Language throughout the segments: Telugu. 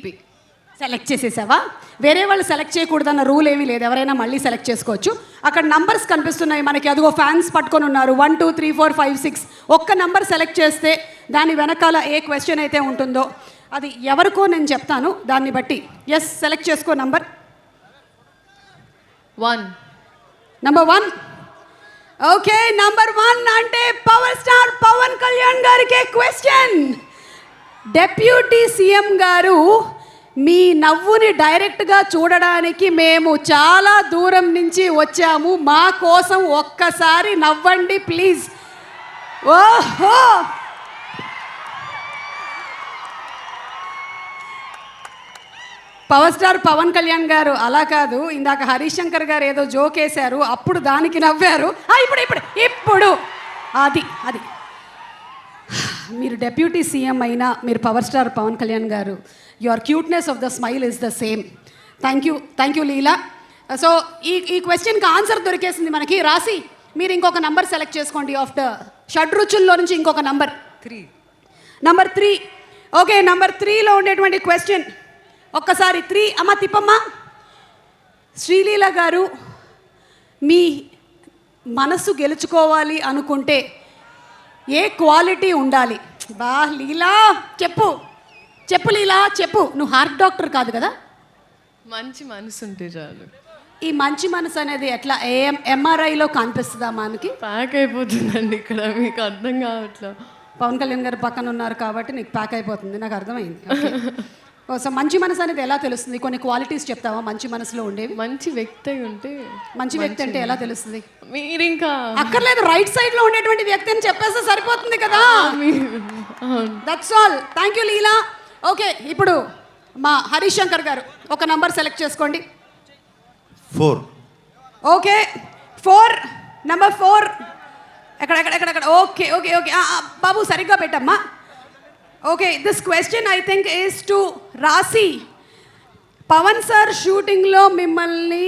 శిల్పి. సెలెక్ట్ చేసేసావా? వేరే వాళ్ళు సెలెక్ట్ చేయకూడదన్న రూల్ ఏమీ లేదు, ఎవరైనా మళ్ళీ సెలెక్ట్ చేసుకోవచ్చు. అక్కడ నంబర్స్ కనిపిస్తున్నాయి మనకి, అదిగో ఫ్యాన్స్ పట్టుకొని ఉన్నారు 1 2 3 4 5 6. ఒక్క నంబర్ సెలెక్ట్ చేస్తే దాని వెనకాల ఏ క్వశ్చన్ అయితే ఉంటుందో అది ఎవరికో నేను చెప్తాను, దాన్ని బట్టి. ఎస్, సెలెక్ట్ చేసుకో నంబర్ 1. నంబర్ 1. ఓకే, నంబర్ 1 అంటే పవర్ స్టార్ పవన్ కళ్యాణ్ గారికి క్వశ్చన్. డెప్యూటీ సీఎం గారు, మీ నవ్వుని డైరెక్ట్గా చూడడానికి మేము చాలా దూరం నుంచి వచ్చాము, మా కోసం ఒక్కసారి నవ్వండి ప్లీజ్. ఓహో, పవర్ స్టార్ పవన్ కళ్యాణ్ గారు అలా కాదు, ఇందాక హరీష్ శంకర్ గారు ఏదో జోక్ వేశారు, అప్పుడు దానికి నవ్వారు. ఇప్పుడు ఇప్పుడు ఇప్పుడు అది అది మీరు డెప్యూటీ సీఎం అయినా మీరు పవర్ స్టార్ పవన్ కళ్యాణ్ గారు, your cuteness of the smile is the same. Thank you Leela. So ఈ క్వశ్చన్కి ఆన్సర్ దొరికేసింది మనకి. రాసి మీరు ఇంకొక నంబర్ సెలెక్ట్ చేసుకోండి, ఆఫ్ ద షడ్రుచుల్లో నుంచి ఇంకొక నంబర్ 3. నంబర్ 3. ఓకే, నంబర్ 3లో ఉండేటువంటి క్వశ్చన్ ఒక్కసారి 3 అమ్మ తిప్పమ్మా. శ్రీలీల గారు, మీ మనసు గెలుచుకోవాలి అనుకుంటే ఏ క్వాలిటీ ఉండాలి? బా లీలా, చెప్పు లీలా, చెప్పు. నువ్వు హార్ట్ డాక్టర్ కాదు కదా? మంచి మనసు ఉంటే చాలు. ఈ మంచి మనసు అనేది ఎట్లా ఎంఆర్ఐలో కనిపిస్తుందా మనకి? ప్యాక్ అయిపోతుందండి ఇక్కడ, మీకు అర్థం కావట్లా. పవన్ కళ్యాణ్ గారు పక్కన ఉన్నారు కాబట్టి నీకు ప్యాక్ అయిపోతుంది, నాకు అర్థమైంది. సో మంచి మనసు అనేది ఎలా తెలుస్తుంది? కొన్ని క్వాలిటీస్ చెప్తావా మంచి మనసులో ఉండేవి? మంచి వ్యక్తి ఉంటే. మంచి వ్యక్తి అంటే ఎలా తెలుస్తుంది? మీరు ఇంకా అక్కర్లేదు, రైట్ సైడ్లో ఉండేటువంటి వ్యక్తి అని చెప్పేస్తే సరిపోతుంది కదా. That's all. Thank you Leela. Okay, ఇప్పుడు మా హరీష్ శంకర్ గారు ఒక నంబర్ సెలెక్ట్ చేసుకోండి. 4. ఓకే, 4. నంబర్ 4 ఎక్కడ? ఓకే ఓకే ఓకే బాబు సరిగ్గా పెట్టమ్మా. Okay, this question I think is to రాసి. పవన్ సార్ షూటింగ్లో మిమ్మల్ని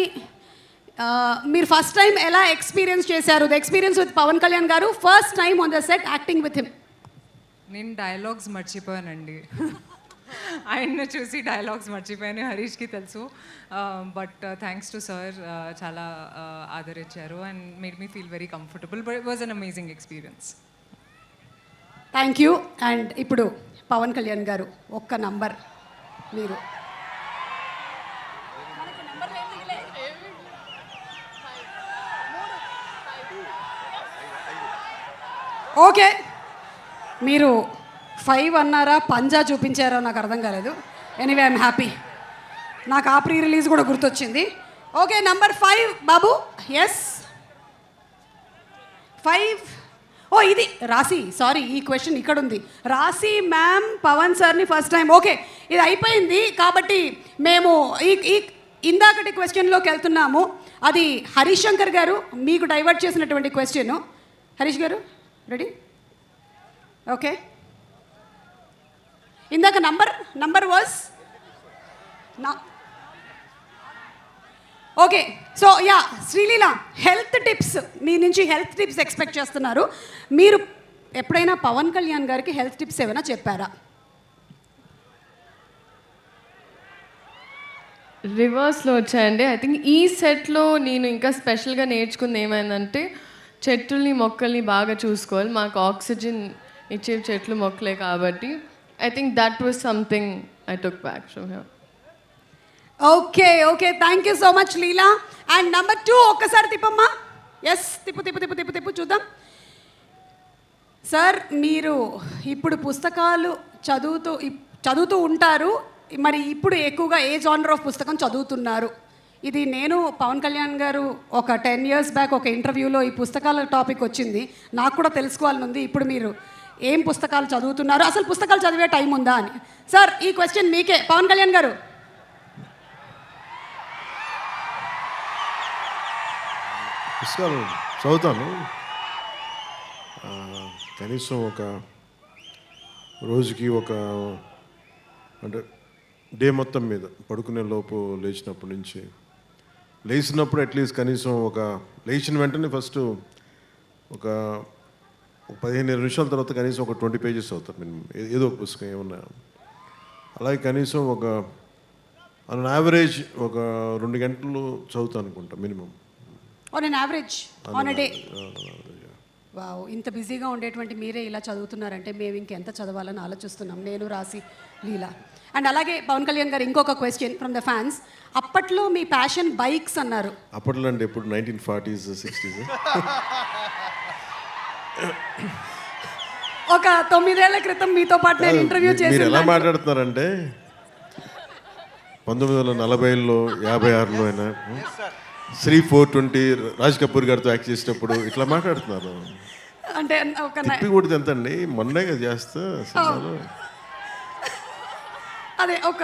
మీరు ఫస్ట్ టైం ఎలా ఎక్స్పీరియన్స్ చేశారు? The experience with Pawan Kalyan garu, first time on the set acting with him. నేను డైలాగ్స్ మర్చిపోయానండి. ఆయన్ను చూసి డైలాగ్స్ మర్చిపోయాను, హరీష్కి తెలుసు. బట్ థ్యాంక్స్ టు సార్, చాలా ఆదరించారు and made me feel very comfortable. But it was an amazing experience. Thank you. And ఇప్పుడు పవన్ కళ్యాణ్ గారు ఒక్క నంబర్ మీరు. ఓకే, మీరు 5 అన్నారా, పంజా చూపించారో నాకు అర్థం కాలేదు. ఎనీవే ఐఎమ్ హ్యాపీ, నాకు ఆ ప్రీ రిలీజ్ కూడా గుర్తొచ్చింది. ఓకే, నంబర్ 5 బాబు. ఎస్, 5. ఓ ఇది రాసి, సారీ ఈ క్వశ్చన్ ఇక్కడ ఉంది. రాసి మ్యామ్ పవన్ సార్ని ఫస్ట్ టైం. ఓకే, ఇది అయిపోయింది కాబట్టి మేము ఈ ఇందాకటి క్వశ్చన్లోకి వెళ్తున్నాము. అది హరీష్ శంకర్ గారు మీకు డైవర్ట్ చేసినటువంటి question. Harish garu ready? Okay, ఇందాక నంబర్ వాజ్ నా. Okay, so yeah Sreeleela, health tips మీ నుంచి హెల్త్ టిప్స్ ఎక్స్పెక్ట్ చేస్తున్నారు. మీరు ఎప్పుడైనా పవన్ కళ్యాణ్ గారికి హెల్త్ టిప్స్ ఏమైనా చెప్పారా? రివర్స్లో వచ్చాయండి. ఐ థింక్ ఈ సెట్లో నేను ఇంకా స్పెషల్గా నేర్చుకుంది ఏమైందంటే, చెట్లని మొక్కల్ని బాగా చూసుకోవాలి. మాకు ఆక్సిజన్ ఇచ్చే చెట్లు మొక్కలే కాబట్టి I think that was something I took back from here. Okay, thank you so much Leela. And number 2 ఒక్కసారి తిప్పమ్మా. ఎస్, తిప్పు చూద్దాం. సార్, మీరు ఇప్పుడు పుస్తకాలు చదువుతూ ఉంటారు, మరి ఇప్పుడు ఎక్కువగా ఏ జానర్ ఆఫ్ పుస్తకం చదువుతున్నారు? ఇది నేను పవన్ కళ్యాణ్ గారు ఒక 10 years బ్యాక్ ఒక ఇంటర్వ్యూలో ఈ పుస్తకాల టాపిక్ వచ్చింది, నాకు కూడా తెలుసుకోవాలని ఉంది. ఇప్పుడు మీరు ఏం పుస్తకాలు చదువుతున్నారు, అసలు పుస్తకాలు చదివే టైం ఉందా అని. సార్, ఈ క్వశ్చన్ మీకే. పవన్ కళ్యాణ్ గారు, పుస్తకాలు చదువుతాను. కనీసం ఒక రోజుకి అంటే డే మొత్తం మీద పడుకునే లోపు లేచినప్పటి నుంచి, లేచినప్పుడు అట్లీస్ట్ కనీసం లేచిన వెంటనే ఫస్ట్ ఒక 15 నిమిషాల తర్వాత కనీసం ఒక 20 pages అవుతాను నేను, ఏదో ఒక పుస్తకం ఏమన్నా. అలాగే కనీసం ఒక ఆన్ యావరేజ్ ఒక 2 గంటలు చదువుతాను అనుకుంటా minimum. On an average on a day. Wow, ఇంత బిజీగా ఉండేటువంటి మీరే ఇలా చదువుతున్నారంటే మేము ఇంకెంత చదవాలని ఆలోచిస్తున్నాం, నేను రాసి లీలా. అండ్ అలాగే పవన్ కళ్యాణ్ గారు ఇంకొక క్వశ్చన్ ఫ్రమ్ ద ఫ్యాన్స్. అప్పట్లో మీ ప్యాషన్ బైక్స్ అన్నారు. అప్పట్లో అంటే ఎప్పుడు 1940s 60s? ఒక 9 ఏళ్ల క్రితం మీతో పాటు నేను ఇంటర్వ్యూ మీరు ఎలా చేసి మాట్లాడుతున్నారంటే 1940లో 56లో అయినా శ్రీ 420 రాజ్ కపూర్ గారితో యాక్ట్ చేసేటప్పుడు ఇట్లా మాట్లాడుతున్నారు. అంటే ఒక తిప్పి కొడితే ఎంత అండి, మొన్నే కదా చేస్తా సినిమాలో. అదే ఒక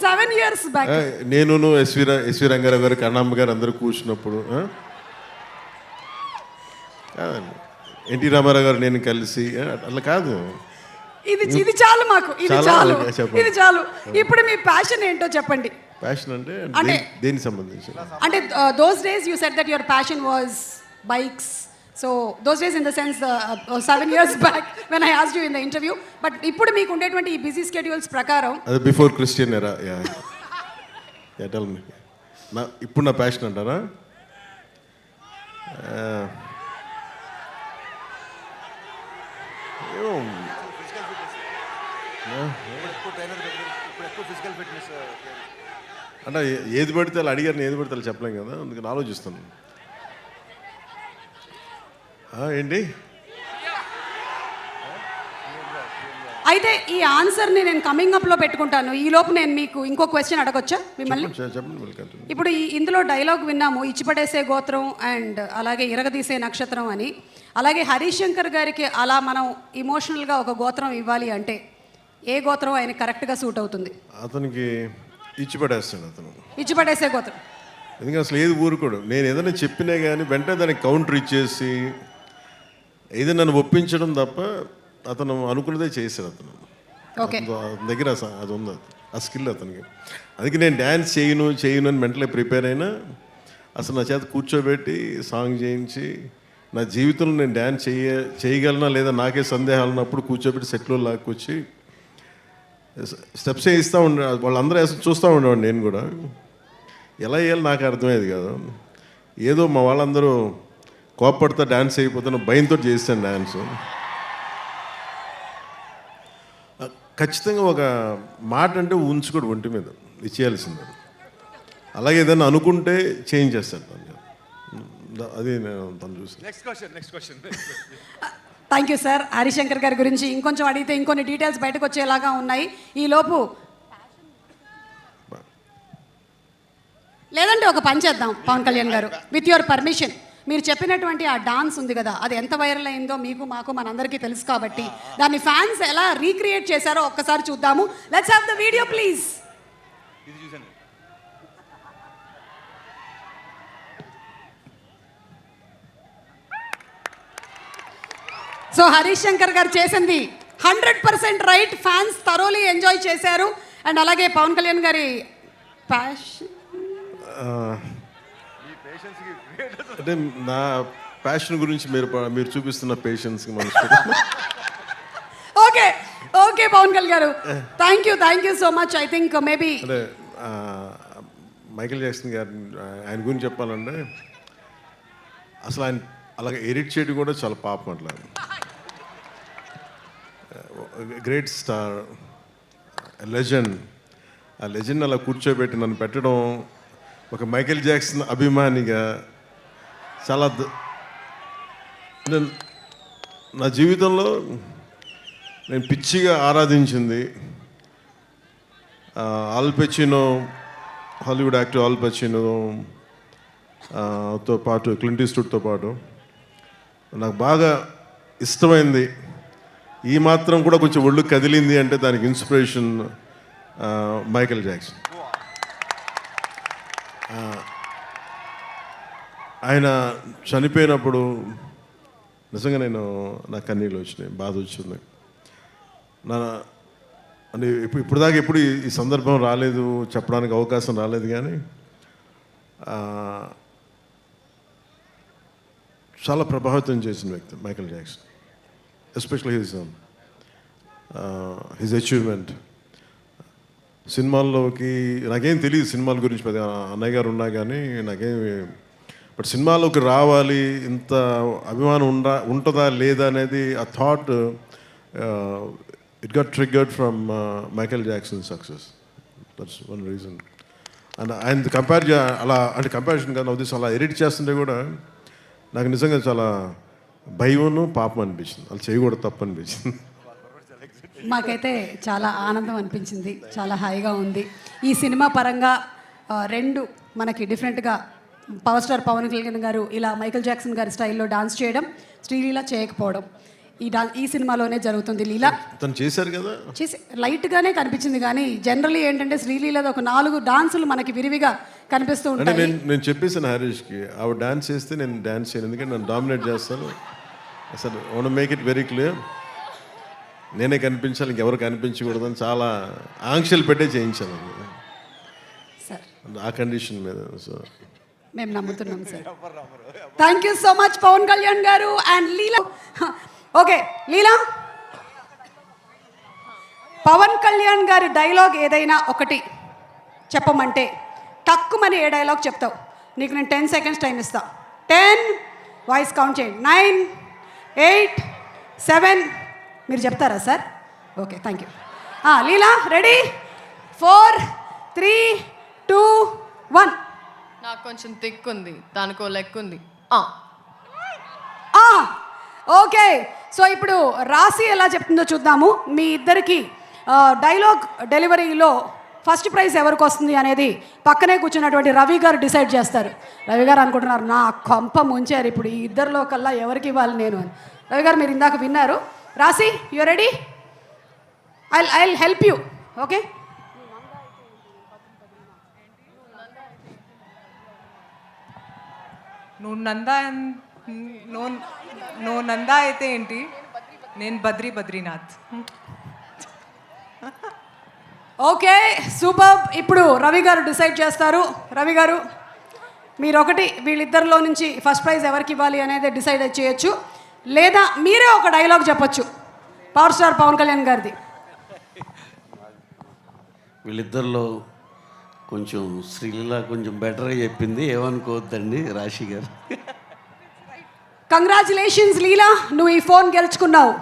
7 years బ్యాక్. నేను ఎస్వి రంగారావు గారు, కన్నాంబ గారు అందరూ కూర్చున్నప్పుడు కాదండి, ఎన్టీ రామారావు గారు నేను కలిసి అట్లా కాదు. ఇది చాలు మాకు, ఇది చాలా చాలు, ఓకే, చెప్పండి. ఇది చాలు. ఇప్పుడు మీ ప్యాషన్ ఏంటో చెప్పండి. ప్యాషన్ అంటే దేనికి సంబంధించి? అంటే those days you said that your passion was bikes. So those days in the sense 7 years back when I asked you in the interview. But ఇప్పుడు మీకు ఉండేటువంటి ఈ బిజీ స్కెడ్యూల్స్ ప్రకారం అది బిఫోర్ క్రిస్టియన్ ఎరా. Tell me. ఇప్పుడు నా ప్యాషన్ అంటారా? అంటే ఏది పడితే అలా అడిగారు, ఏది పడితే అలా చెప్పలేం కదా, అందుకని ఆలోచిస్తాను. ఏంటి అయితే ఈ ఆన్సర్ని నేను కమింగ్ అప్లో పెట్టుకుంటాను. ఈ లోపు నేను మీకు ఇంకో క్వశ్చన్ అడగొచ్చా మిమ్మల్ని? చెప్పండి. ఇప్పుడు ఇందులో డైలాగ్ విన్నాము, ఇచ్చిపడేసే గోత్రం అండ్ అలాగే ఇరగదీసే నక్షత్రం అని. అలాగే హరీష్ శంకర్ గారికి అలా మనం ఇమోషనల్గా ఒక గోత్రం ఇవ్వాలి అంటే ఏ గోత్రం ఆయన కరెక్ట్గా సూట్ అవుతుంది? అతనికి ఇచ్చిపడేస్తాడు అతను, ఇచ్చిపడేసే గోత్రం. ఎందుకంటే అసలు ఏది ఊరుకోడు. నేను ఏదైనా చెప్పినా కానీ వెంటనే దానికి కౌంటర్ ఇచ్చేసి ఏదైనా నన్ను ఒప్పించడం తప్ప అతను అనుకున్నదే చేశాడు. అతను అతని దగ్గర అది ఉంది, ఆ స్కిల్ అతనికి. అందుకే నేను డ్యాన్స్ చేయను అని మెంటలీ ప్రిపేర్ అయినా అసలు నా చేత కూర్చోబెట్టి సాంగ్ చేయించి నా జీవితంలో నేను డ్యాన్స్ చేయగలనా లేదా నాకే సందేహాలు ఉన్నప్పుడు కూర్చోబెట్టి సెట్లో లాక్కొచ్చి స్టెప్స్ వేయిస్తూ ఉండే. వాళ్ళందరూ చూస్తూ ఉండేవాడు. నేను కూడా ఎలా వేయాలి నాకు అర్థమయ్యేది కాదు. ఏదో మా వాళ్ళందరూ కోప్పడితే డ్యాన్స్ అయిపోతున్న భయంతో చేస్తాను డ్యాన్స్. ఖచ్చితంగా ఒక మాట అంటే ఉంచుకోడు ఒంటి మీద, ఇచ్చేయాల్సిందే. అలాగే ఏదైనా అనుకుంటే చేంజ్ చేస్తాను. అది నేను తను చూసి. Next question. Thank you sir. Harishankar గారి గురించి ఇంకొంచెం అడిగితే ఇంకొన్ని డీటెయిల్స్ బయటకు వచ్చేలాగా ఉన్నాయి. ఈ లోపు లేదంటే ఒక పని చేద్దాం పవన్ కళ్యాణ్ గారు, విత్ యువర్ పర్మిషన్. మీరు చెప్పినటువంటి ఆ డాన్స్ ఉంది కదా, అది ఎంత వైరల్ అయిందో మీకు మాకు మనందరికీ తెలుసు కాబట్టి దాన్ని ఫ్యాన్స్ ఎలా రీక్రియేట్ చేశారో ఒక్కసారి చూద్దాము. Let's have the video please. ఇది చూసాను. సో హరీష్ శంకర్ గారు చేసింది 100% రైట్. ఫ్యాన్స్ థరోలీ ఎంజాయ్ చేశారు. అండ్ అలాగే పవన్ కళ్యాణ్ గారి ప్యాషన్ అంటే నా ప్యాషన్ గురించి మీరు చూపిస్తున్న పేషెన్స్కి మనసు. ఓకే పవన్ కళ్యాణ్ గారు, thank you so much. I think maybe అంటే మైకేల్ జాక్సన్ గారు ఆయన గురించి చెప్పాలంటే అసలు ఆయన అలాగే ఎడిట్ చేయడం కూడా చాలా పాపం. అట్లా గ్రేట్ స్టార్, లెజెండ్. ఆ లెజెండ్ అలా కూర్చోబెట్టి నన్ను పెట్టడం ఒక మైకేల్ జాక్సన్ అభిమానిగా చాలా నా జీవితంలో నేను పిచ్చిగా ఆరాధించింది Al Pacino, Hollywood actor Al Pacino తో పాటు క్లింట్ ఈస్ట్వుడ్తో పాటు నాకు బాగా ఇష్టమైంది. ఈ మాత్రం కూడా కొంచెం ఒళ్ళు కదిలింది అంటే దానికి ఇన్స్పిరేషన్ మైకేల్ జాక్సన్. ఆయన చనిపోయినప్పుడు నిజంగా నా కన్నీళ్ళు వచ్చినాయి, బాధ వచ్చింది. అంటే ఇప్పుడు దాకా ఎప్పుడు ఈ సందర్భం రాలేదు, చెప్పడానికి అవకాశం రాలేదు. కానీ చాలా ప్రభావితం చేసిన వ్యక్తి Michael Jackson, especially his achievement. సినిమాల్లోకి నాకేం తెలియదు సినిమాల గురించి పెద్ద అన్నయ్య గారు ఉన్నా కానీ నాకేం బట్ సినిమాలోకి రావాలి ఇంత అభిమానం ఉంటుందా లేదా అనేది ఆ thought it got triggered from Michael Jackson success. That's one reason. And ఆయన అలా అంటే కంపారిజన్ కాదు ఉద్దేశం అలా ఎడిట్ చేస్తుంటే కూడా నాకు నిజంగా చాలా భయమును పాపం అనిపించింది. అలా చేయకూడదు, తప్పు అనిపించింది. మాకైతే చాలా ఆనందం అనిపించింది, చాలా హాయిగా ఉంది. ఈ సినిమా పరంగా రెండు మనకి డిఫరెంట్గా పవర్ స్టార్ పవన్ కళ్యాణ్ గారు ఇలా మైకేల్ జాక్సన్ గారి స్టైల్లో డాన్స్ చేయడం, శ్రీలీల చేయకపోవడం ఈ సినిమాలోనే జరుగుతుంది. లీలా తను చేశారు కదా, చేసి లైట్గానే కనిపించింది కానీ జనరల్లీ ఏంటంటే శ్రీలీలది ఒక 4 డాన్సులు మనకి విరివిగా కనిపిస్తూ అంటే ఉంటాయి. నేను చెప్పేసాను హరీష్కి, ఆవిడ డాన్స్ చేస్తే నేను డాన్స్ చేయను, ఎందుకంటే నన్ను డామినేట్ చేస్తాను. అసలు one make it very clear, నేనే కనిపించాలి, ఇంకెవరు కనిపించకూడదని చాలా ఆంక్షలు పెట్టే చేయించాను సార్ ఆ కండిషన్ మీద. సో మేము నమ్ముతున్నాం sir. Thank you so much Pawan Kalyan garu and Leela. Okay Leela, Pawan Kalyan గారి డైలాగ్ ఏదైనా ఒకటి చెప్పమంటే తక్కువని ఏ డైలాగ్ చెప్తావు? నీకు నేను 10 seconds టైం ఇస్తా. 10, వాయిస్ కౌంట్ చేయండి. 9, 8, 7. మీరు చెప్తారా sir? Okay thank you. Leela ready? 4, 3, 2, 1. నాకు కొంచెం థిక్ ఉంది, దానికో లెక్క ఉంది. ఓకే, సో ఇప్పుడు రాశి ఎలా చెప్తుందో చూద్దాము. మీ ఇద్దరికి డైలాగ్ డెలివరీలో ఫస్ట్ ప్రైజ్ ఎవరికి వస్తుంది అనేది పక్కనే కూర్చున్నటువంటి రవి గారు డిసైడ్ చేస్తారు. రవి గారు అనుకుంటున్నారు నా కొంప ముంచారు ఇప్పుడు ఈ ఇద్దరిలో కల్లా ఎవరికి ఇవ్వాలి నేను అని. రవి గారు మీరు ఇందాక విన్నారు. రాశి you ready? I help you. Okay, నువ్వు నందా అయితే ఏంటి, నేను బద్రీనాథ్. Okay super. ఇప్పుడు రవి గారు డిసైడ్ చేస్తారు. రవి గారు మీరు ఒకటి వీళ్ళిద్దరిలో నుంచి ఫస్ట్ ప్రైజ్ ఎవరికి ఇవ్వాలి అనేది డిసైడ్ చేయొచ్చు, లేదా మీరే ఒక డైలాగ్ చెప్పొచ్చు పవర్ స్టార్ పవన్ కళ్యాణ్ గారిది. వీళ్ళిద్దరిలో కొంచెం శ్రీలీల కొంచెం బెటర్గా చెప్పింది, ఏమనుకోవద్దండి రాశి గారు. కంగ్రాచులేషన్స్ లీలా, నువ్వు ఈ ఫోన్ గెలుచుకున్నావు.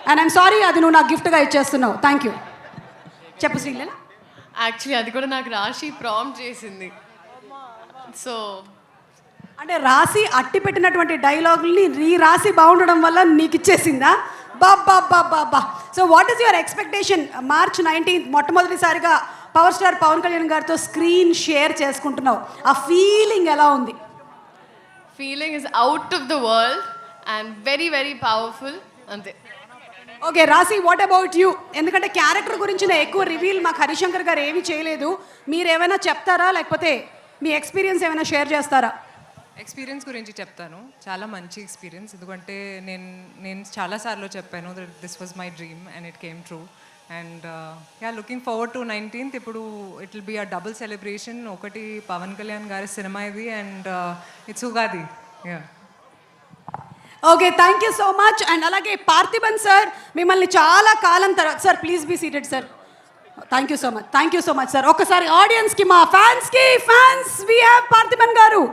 అండ్ ఐమ్ సారీ, అది నువ్వు నాకు గిఫ్ట్గా ఇచ్చేస్తున్నావు. Thank you. చెప్పు శ్రీలీల. యాక్చువల్లీ అది కూడా నాకు రాశి ప్రాంప్ట్ చేసింది. సో అంటే రాశి అట్టి పెట్టినటువంటి డైలాగుల్ని ఈ రాశి బాగుండడం వల్ల నీకు ఇచ్చేసిందా? బాబా. So what is your expectation? March 19th మొట్టమొదటిసారిగా పవర్ స్టార్ పవన్ కళ్యాణ్ గారితో స్క్రీన్ షేర్ చేసుకుంటున్నావు. ఆ ఫీలింగ్ ఎలా ఉంది? Feeling is out of the world and very very powerful అంతే. ఓకే రాశి, వాట్ అబౌట్ యూ? ఎందుకంటే క్యారెక్టర్ గురించిన ఎక్కువ రివీల్ మాకు హరిశంకర్ గారు ఏమీ చేయలేదు. మీరు ఏమైనా చెప్తారా, లేకపోతే మీ ఎక్స్పీరియన్స్ ఏమైనా షేర్ చేస్తారా? ఎక్స్పీరియన్స్ గురించి చెప్తాను. చాలా మంచి ఎక్స్పీరియన్స్, ఎందుకంటే నేను చాలాసార్లు చెప్పాను this was my dream and it came true. And looking forward to 19th. ఇప్పుడు it will be a double celebration. ఒకటి పవన్ కళ్యాణ్ గారి సినిమా ఇది and it's Ugadi. Okay thank you so much. And అలాగే పార్థిబన్ సార్, మిమ్మల్ని చాలా కాలం తర్వాత, sir please be seated sir. Thank you so much sir. ఒక్కసారి ఆడియన్స్కి, మా fans we have Parthiban garu.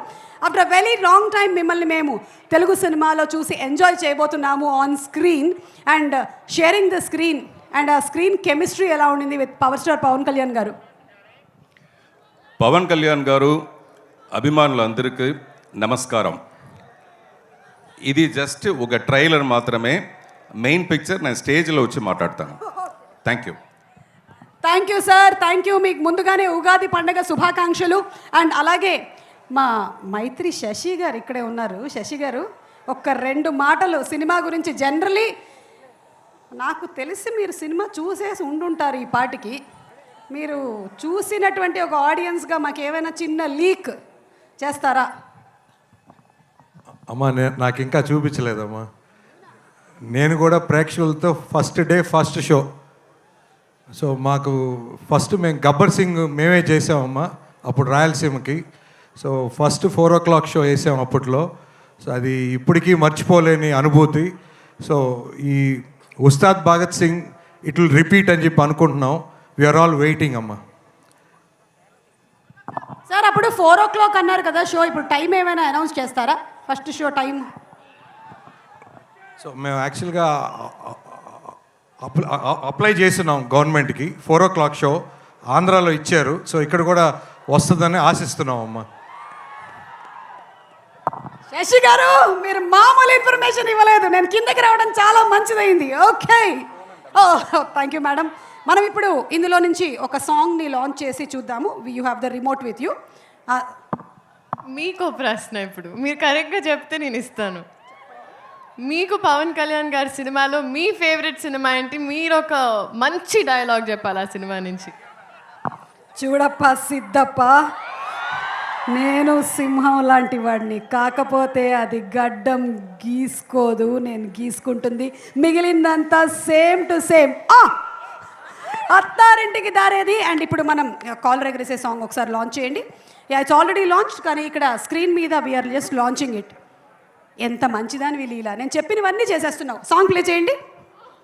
After a very long time మిమ్మల్ని మేము తెలుగు సినిమాలో చూసి ఎంజాయ్ చేయబోతున్నాము on screen and sharing the screen. And ఆ స్క్రీన్ కెమిస్ట్రీ ఎలా ఉండింది with power star Pawan Kalyan garu? Pawan Kalyan గారు, అభిమానులందరికీ నమస్కారం. ఇది జస్ట్ ఒక ట్రైలర్ మాత్రమే. మెయిన్ పిక్చర్ నేను స్టేజ్లో వచ్చి మాట్లాడతాను. Thank you sir. Thank you. మీకు ముందుగానే ఉగాది పండుగ శుభాకాంక్షలు. అండ్ అలాగే మా మైత్రి శశి గారు ఇక్కడే ఉన్నారు. శశి గారు ఒక్క 2 మాటలు సినిమా గురించి. జనరలీ నాకు తెలిసి మీరు సినిమా చూసేసి ఉండుంటారు ఈ పాటికి. మీరు చూసినటువంటి ఒక ఆడియన్స్గా మాకు ఏమైనా చిన్న లీక్ చేస్తారా? అమ్మా నాకు ఇంకా చూపించలేదమ్మా. నేను కూడా ప్రేక్షకులతో first day first show. So మాకు ఫస్ట్ మేము గబ్బర్ సింగ్ మేమే చేసామమ్మా అప్పుడు రాయలసీమకి. సో ఫస్ట్ 4 o'clock షో వేసాం అప్పట్లో. సో అది ఇప్పటికీ మర్చిపోలేని అనుభూతి. సో ఈ Ustaad Bhagat Singh it will repeat అని చెప్పి అనుకుంటున్నాం. వీఆర్ ఆల్ వెయిటింగ్ అమ్మా. సార్ అప్పుడు 4 o'clock అన్నారు కదా షో, ఇప్పుడు టైం ఏమైనా అనౌన్స్ చేస్తారా? First show time. సో మేము యాక్చువల్గా అప్లై చేస్తున్నాం గవర్నమెంట్కి. 4 o'clock షో ఆంధ్రాలో ఇచ్చారు. సో ఇక్కడ కూడా వస్తుందని ఆశిస్తున్నాం అమ్మా. శశి గారు మీరు మామూలు ఇన్ఫర్మేషన్ ఇవ్వలేదు, నేను కిందకి రావడం చాలా మంచిదైంది. Okay, oh thank you madam. మనం ఇప్పుడు ఇందులో నుంచి ఒక సాంగ్ని లాంచ్ చేసి చూద్దాము. You have the remote with you. మీకు ప్రశ్న, ఇప్పుడు మీరు కరెక్ట్గా చెప్తే నేను ఇస్తాను. మీకు పవన్ కళ్యాణ్ గారి సినిమాలో మీ ఫేవరెట్ సినిమా ఏంటి? మీరు ఒక మంచి డైలాగ్ చెప్పాలి ఆ సినిమా నుంచి. చూడప్ప సిద్ధప్ప, నేను సింహం లాంటి వాడిని, కాకపోతే అది గడ్డం గీసుకోదు, నేను గీసుకుంటుంది, మిగిలిందంతా same to same. Attarintiki Daredi. And ఇప్పుడు మనం కాలర్ ఎగరేసే సాంగ్ ఒకసారి లాంచ్ చేయండి. ఇట్స్ ఆల్రెడీ లాంచ్, కానీ ఇక్కడ స్క్రీన్ మీద వీఆర్ జస్ట్ లాంచింగ్ ఇట్. ఎంత మంచిదాని వీళ్ళు, ఇలా నేను చెప్పినవన్నీ చేసేస్తున్నావు. సాంగ్ ప్లే చేయండి.